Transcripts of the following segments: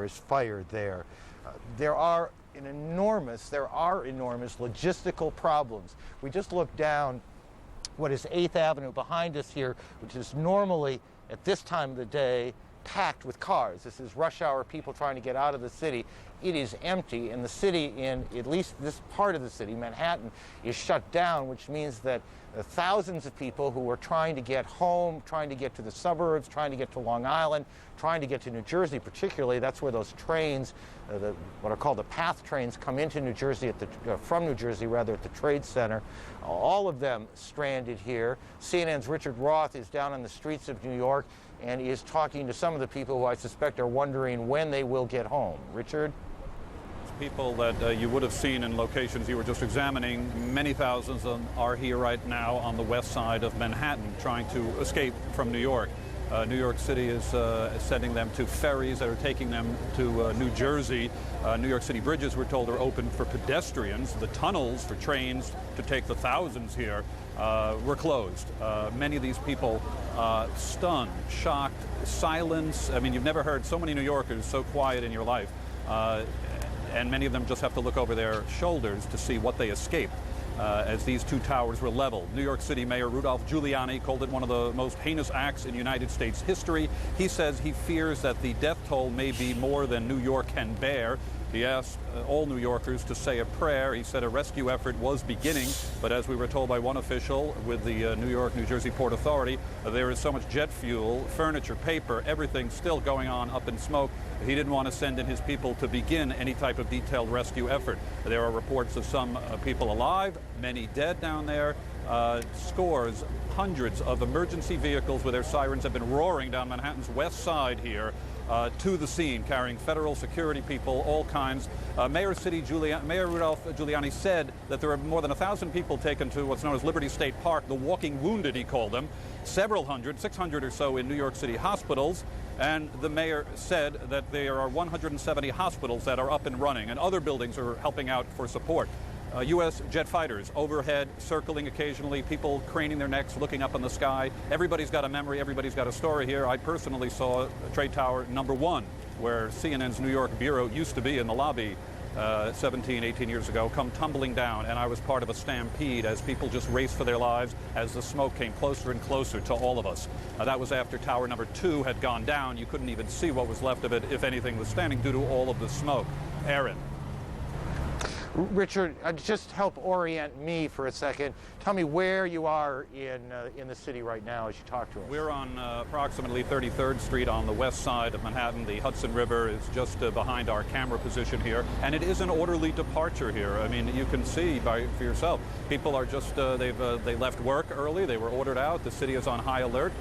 is fired there. There are enormous logistical problems. We just looked down what is 8th Avenue behind us here, which is normally at this time of the day packed with cars. This is rush hour, people trying to get out of the city. It is empty, and the city, in at least this part of the city, Manhattan, is shut down, which means that thousands of people who are trying to get home, trying to get to the suburbs, trying to get to Long Island, trying to get to New Jersey particularly. That's where those trains, what are called the PATH trains, come into New Jersey, from New Jersey rather, at the Trade Center. All of them stranded here. CNN's Richard Roth is down on the streets of New York and is talking to some of the people who I suspect are wondering when they will get home. Richard? People that you would have seen in locations you were just examining, many thousands of them are here right now on the west side of Manhattan trying to escape from New York. New York City is sending them to ferries that are taking them to New Jersey. New York City bridges, we're told, are open for pedestrians. The tunnels for trains to take the thousands here were closed. Many of these people stunned, shocked, silence. I mean, you've never heard so many New Yorkers so quiet in your life. And many of them just have to look over their shoulders to see what they escaped as these two towers were leveled. New York City Mayor Rudolph Giuliani called it one of the most heinous acts in United States history. He says he fears that the death toll may be more than New York can bear. He asked all New Yorkers to say a prayer. He said a rescue effort was beginning, but as we were told by one official with the New York, New Jersey Port Authority, there is so much jet fuel, furniture, paper, everything still going on up in smoke. He didn't want to send in his people to begin any type of detailed rescue effort. There are reports of some people alive, many dead down there. Scores, hundreds of emergency vehicles with their sirens have been roaring down Manhattan's west side here to the scene, carrying federal security people, all kinds. Mayor Rudolph Giuliani said that there are more than 1,000 people taken to what's known as Liberty State Park, the walking wounded, he called them, several hundred, 600 or so in New York City hospitals. And the mayor said that there are 170 hospitals that are up and running, and other buildings are helping out for support. U.S. jet fighters overhead, circling occasionally, people craning their necks, looking up in the sky. Everybody's got a memory, everybody's got a story here. I personally saw Trade Tower #1, where CNN's New York bureau used to be in the lobby 17, 18 years ago, come tumbling down, and I was part of a stampede as people just raced for their lives as the smoke came closer and closer to all of us. That was after Tower #2 had gone down. You couldn't even see what was left of it, if anything was standing, due to all of the smoke. Aaron. Richard, just help orient me for a second. Tell me where you are in the city right now as you talk to us. We're on approximately 33rd Street on the west side of Manhattan. The Hudson River is just behind our camera position here, and it is an orderly departure here. I mean, you can see for yourself. People are just, they left work early, they were ordered out. The city is on high alert,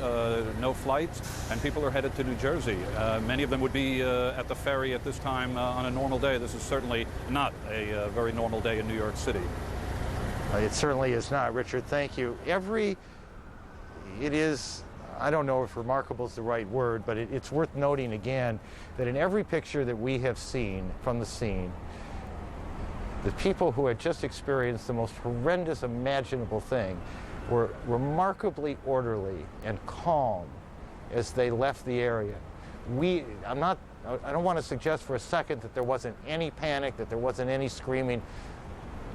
no flights, and people are headed to New Jersey. Many of them would be at the ferry at this time on a normal day. This is certainly not a very normal day in New York City. It certainly is not, Richard. Thank you. It is, I don't know if remarkable is the right word, but it's worth noting again that in every picture that we have seen from the scene, the people who had just experienced the most horrendous imaginable thing were remarkably orderly and calm as they left the area. I don't want to suggest for a second that there wasn't any panic, that there wasn't any screaming.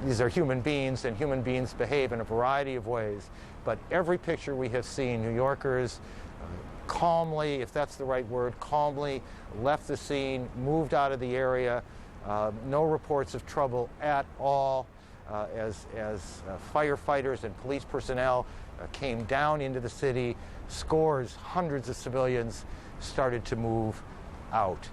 These are human beings, and human beings behave in a variety of ways. But every picture we have seen, New Yorkers calmly, if that's the right word, calmly left the scene, moved out of the area. No reports of trouble at all as firefighters and police personnel came down into the city. Scores, hundreds of civilians started to move out,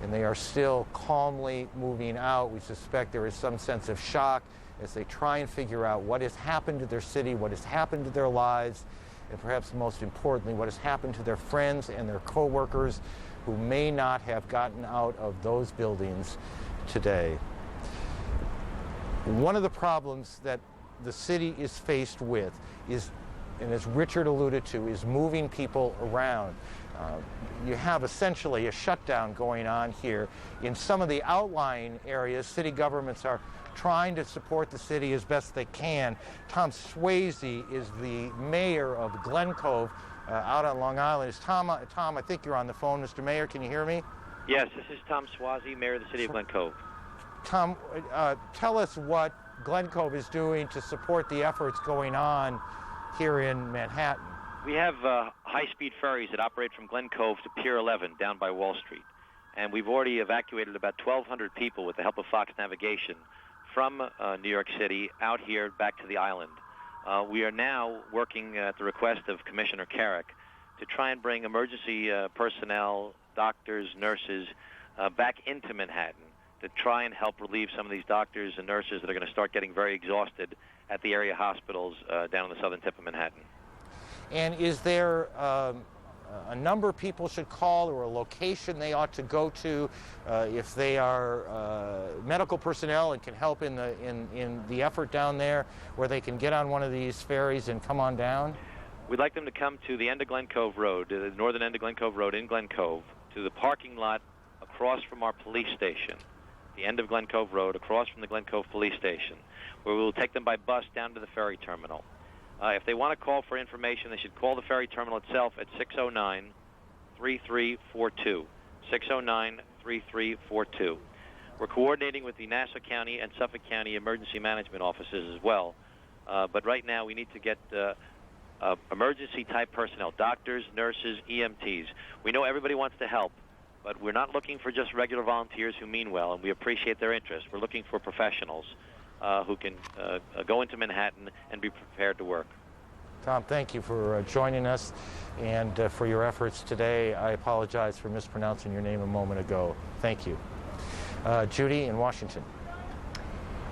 and they are still calmly moving out. We suspect there is some sense of shock as they try and figure out what has happened to their city, what has happened to their lives, and perhaps most importantly, what has happened to their friends and their co-workers who may not have gotten out of those buildings today. One of the problems that the city is faced with is, and as Richard alluded to, is moving people around. You have essentially a shutdown going on here. In some of the outlying areas, city governments are trying to support the city as best they can. Tom Swayze is the mayor of Glen Cove out on Long Island. Tom, I think you're on the phone, Mr. Mayor. Can you hear me? Yes, this is Tom Swazi, Mayor of the City of Glen Cove. Tom, tell us what Glen Cove is doing to support the efforts going on here in Manhattan. We have high-speed ferries that operate from Glen Cove to Pier 11 down by Wall Street. And we've already evacuated about 1,200 people with the help of Fox Navigation from New York City out here back to the island. We are now working at the request of Commissioner Carrick to try and bring emergency personnel, doctors, nurses back into Manhattan to try and help relieve some of these doctors and nurses that are going to start getting very exhausted at the area hospitals down on the southern tip of Manhattan. And is there a number people should call or a location they ought to go to if they are medical personnel and can help in the effort down there, where they can get on one of these ferries and come on down? We'd like them to come to the end of Glen Cove Road, the northern end of Glen Cove Road in Glen Cove, to the parking lot across from our police station, the end of Glen Cove Road, across from the Glen Cove Police Station, where we will take them by bus down to the ferry terminal. If they want to call for information, they should call the ferry terminal itself at 609-3342, 609-3342. We're coordinating with the Nassau County and Suffolk County Emergency Management offices as well, but right now we need to get emergency-type personnel, doctors, nurses, EMTs. We know everybody wants to help, but we're not looking for just regular volunteers who mean well, and we appreciate their interest. We're looking for professionals who can go into Manhattan and be prepared to work. Tom, thank you for joining us and for your efforts today. I apologize for mispronouncing your name a moment ago. Thank you. Judy in Washington.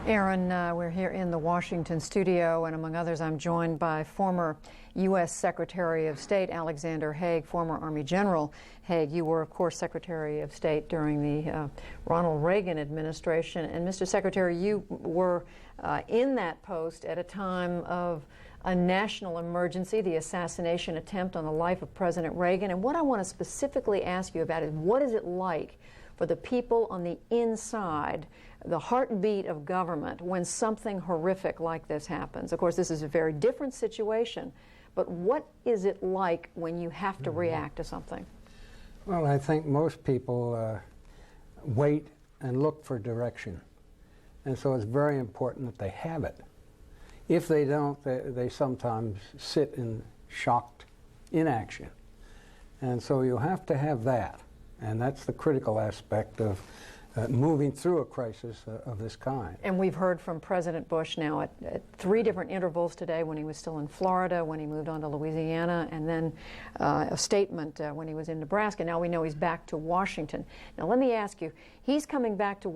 Aaron, we're here in the Washington studio, and among others, I'm joined by former U.S. Secretary of State Alexander Haig, former Army General Haig. You were, of course, Secretary of State during the Ronald Reagan administration. And, Mr. Secretary, you were in that post at a time of a national emergency, the assassination attempt on the life of President Reagan. And what I want to specifically ask you about is, what is it like for the people on the inside, the heartbeat of government, when something horrific like this happens? Of course, this is a very different situation, but what is it like when you have to react to something? Well, I think most people wait and look for direction, and so it's very important that they have it. If they don't, they sometimes sit in shocked inaction, and so you have to have that. And that's the critical aspect of moving through a crisis of this kind. And we've heard from President Bush now at 3 different intervals today, when he was still in Florida, when he moved on to Louisiana, and then a statement when he was in Nebraska. Now we know he's back to Washington. Now let me ask you, he's coming back to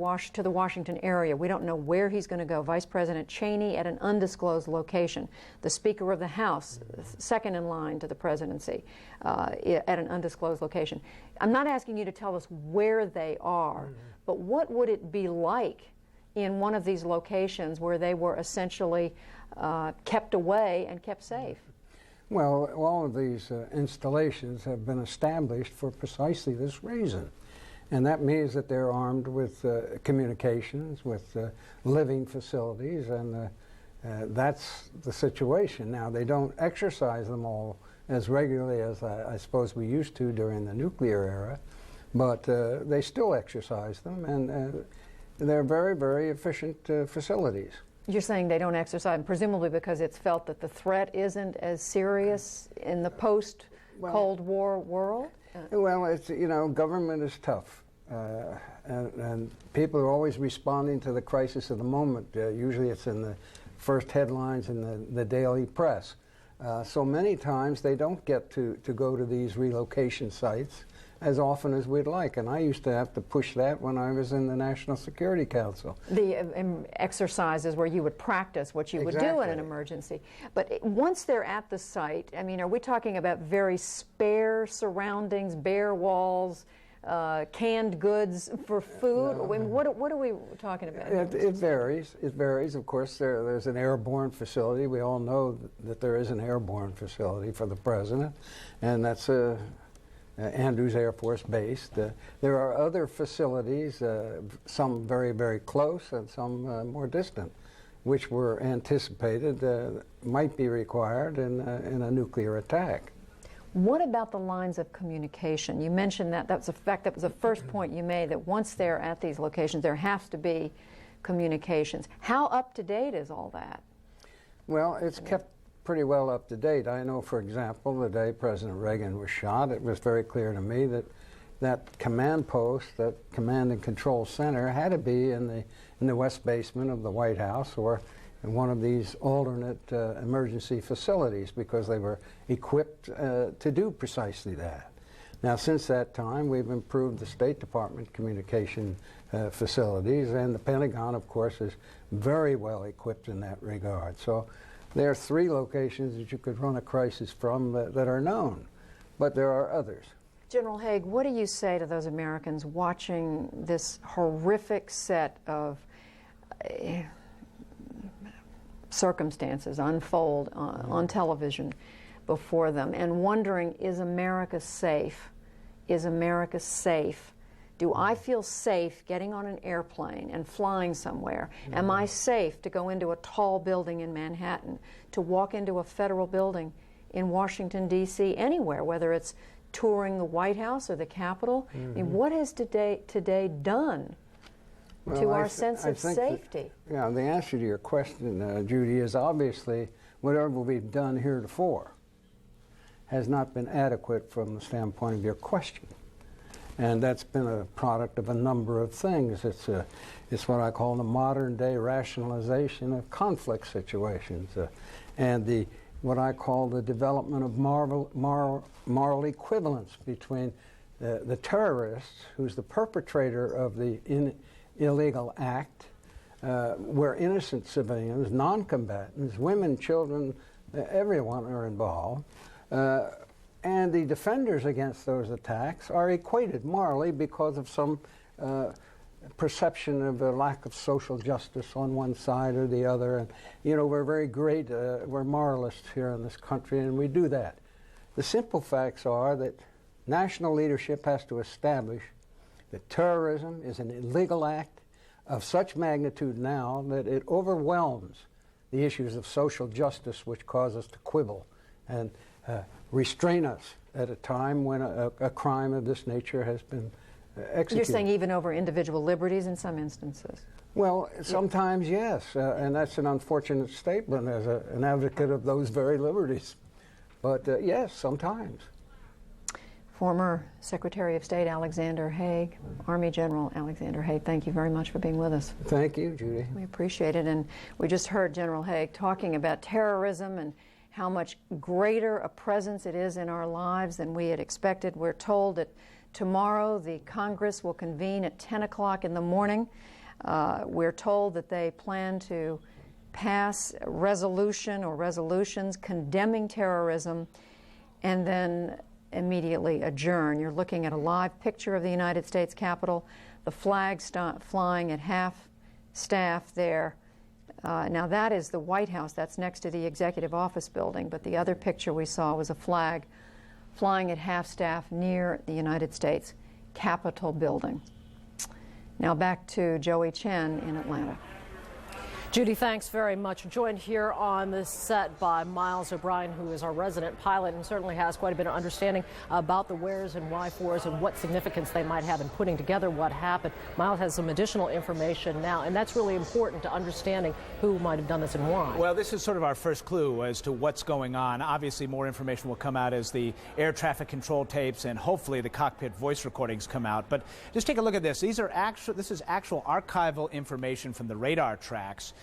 the Washington area. We don't know where he's going to go. Vice President Cheney at an undisclosed location. The Speaker of the House, second in line to the presidency, at an undisclosed location. I'm not asking you to tell us where they are, but what would it be like in one of these locations where they were essentially kept away and kept safe? Well, all of these installations have been established for precisely this reason. And that means that they're armed with communications, with living facilities, and that's the situation. Now, they don't exercise them all as regularly as I suppose we used to during the nuclear era, but they still exercise them, and they're very, very efficient facilities. You're saying they don't exercise them, presumably because it's felt that the threat isn't as serious in the post-Cold War world? Well, it's, you know, government is tough, and people are always responding to the crisis of the moment. Usually it's in the first headlines in the daily press. So many times they don't get to go to these relocation sites as often as we'd like, and I used to have to push that when I was in the National Security Council. The exercises where you would practice what you would do in an emergency. But once they're at the site, I mean, are we talking about very spare surroundings, bare walls, canned goods for food? No. I mean, what are we talking about? It varies. It varies. Of course, there's an airborne facility. We all know that there is an airborne facility for the president, and that's Andrews Air Force Base. There are other facilities, some very, very close and some more distant, which were anticipated might be required in a nuclear attack. What about the lines of communication? You mentioned that. That was the first point you made, that once they're at these locations, there has to be communications. How up to date is all that? Well, it's kept pretty well up to date. I know, for example, the day President Reagan was shot, it was very clear to me that that command post, that command and control center, had to be in the west basement of the White House or in one of these alternate emergency facilities, because they were equipped to do precisely that. Now, since that time, we've improved the State Department communication facilities, and the Pentagon, of course, is very well equipped in that regard. So there are 3 locations that you could run a crisis from that are known, but there are others. General Haig, what do you say to those Americans watching this horrific set of circumstances unfold on television before them and wondering, is America safe? Is America safe? Do I feel safe getting on an airplane and flying somewhere? Am I safe to go into a tall building in Manhattan, to walk into a federal building in Washington, D.C., anywhere, whether it's touring the White House or the Capitol? I mean, what has today done to our sense of safety? Yeah, the answer to your question, Judy, is obviously whatever we've done heretofore has not been adequate from the standpoint of your question. And that's been a product of a number of things. It's what I call the modern day rationalization of conflict situations, and what I call the development of moral equivalence between the terrorist, who's the perpetrator of the illegal act, where innocent civilians, non-combatants, women, children, everyone are involved, and the defenders against those attacks are equated morally because of some perception of a lack of social justice on one side or the other. And, you know, we're very great, we're moralists here in this country, and we do that. The simple facts are that national leadership has to establish that terrorism is an illegal act of such magnitude now that it overwhelms the issues of social justice, which cause us to quibble and restrain us at a time when a crime of this nature has been executed. You're saying even over individual liberties in some instances? Well, sometimes yes, and that's an unfortunate statement as an advocate of those very liberties. But yes, sometimes. Former Secretary of State Alexander Haig, Army General Alexander Haig, thank you very much for being with us. Thank you, Judy. We appreciate it. And we just heard General Haig talking about terrorism and how much greater a presence it is in our lives than we had expected. We're told that tomorrow the Congress will convene at 10 o'clock in the morning. We're told that they plan to pass a resolution or resolutions condemning terrorism and then immediately adjourn. You're looking at a live picture of the United States Capitol, the flag flying at half staff there. Now that is the White House. That's next to the Executive Office building, but the other picture we saw was a flag flying at half staff near the United States Capitol building. Now back to Joey Chen in Atlanta. Judy, thanks very much. Joined here on this set by Miles O'Brien, who is our resident pilot and certainly has quite a bit of understanding about the wheres and why-fors and what significance they might have in putting together what happened. Miles has some additional information now, and that's really important to understanding who might have done this and why. Well, this is sort of our first clue as to what's going on. Obviously, more information will come out as the air traffic control tapes and hopefully the cockpit voice recordings come out. But just take a look at this. This is actual archival information from the radar tracks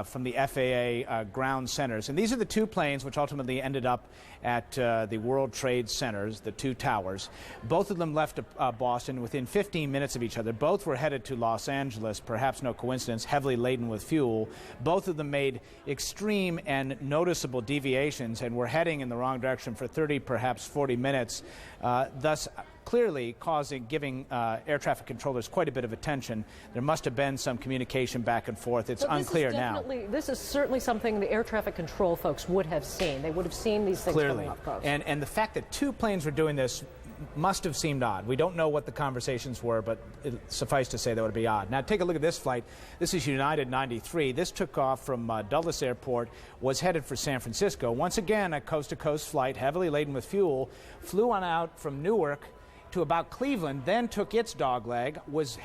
from the FAA ground centers. And these are the two planes which ultimately ended up at the World Trade Centers, the two towers. Both of them left Boston within 15 minutes of each other. Both were headed to Los Angeles, perhaps no coincidence, heavily laden with fuel. Both of them made extreme and noticeable deviations and were heading in the wrong direction for 30, perhaps 40 minutes, thus clearly giving air traffic controllers quite a bit of attention. There must have been some communication back and forth. It's unclear now. This is certainly something the air traffic control folks would have seen. They would have seen these things clearly coming up close. And the fact that two planes were doing this must have seemed odd. We don't know what the conversations were, but suffice to say that would be odd. Now take a look at this flight. This is United 93. This took off from Dulles Airport, was headed for San Francisco. Once again, a coast-to-coast flight, heavily laden with fuel, flew on out from Newark to about Cleveland, then took its dogleg, was headed